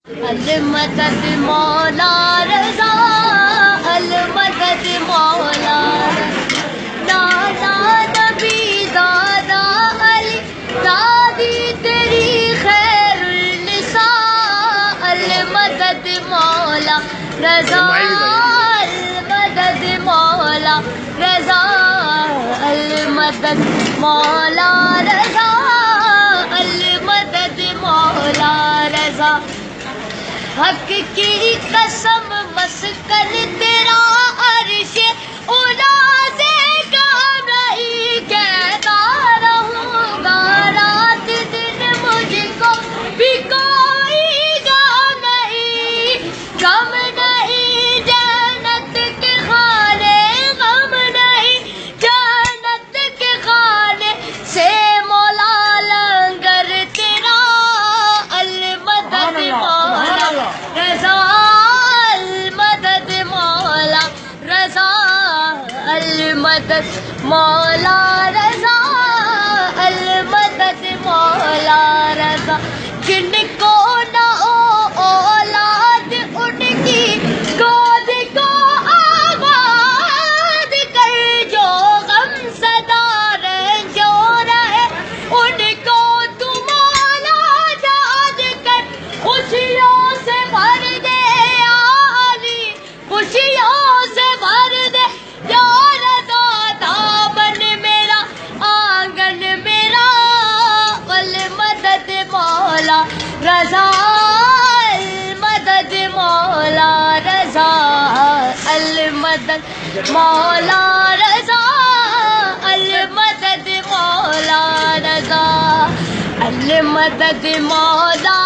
المدد مولا رضا، المدد مولا نانا نبی دادا علی دادی تیری خیر النساء، المدد مولا رضا، المدد مولا رضا، المدد مولا رضا، المدد مولا رضا. حق کی قسم مسکن تیرا عرش اولا سے کام نہیں، کہتا رہوں گا رات دن مجھ کو بھی کوئی غم نہیں، غم نہیں جنت کے خانے، غم نہیں جنت کے خانے سے مولا لنگر تیرا، المدد مولا رضا، المدد مولا رضا، المدد مولا رضا، المدد مولا رضا. جن کو نہ اولاد ان کی گود کو آباد کر، جو غم صدا رنجور ہے ان کو تو مولا یاد کر، خوشیوں سے بھر دے یا علی، خوشیوں سے بھر دے یا رضا، دامن میرا آنگن میرا، المدد مولا رضا، المدد مولا رضا، المدد مولا رضا، المدد مولا رضا، المدد مولا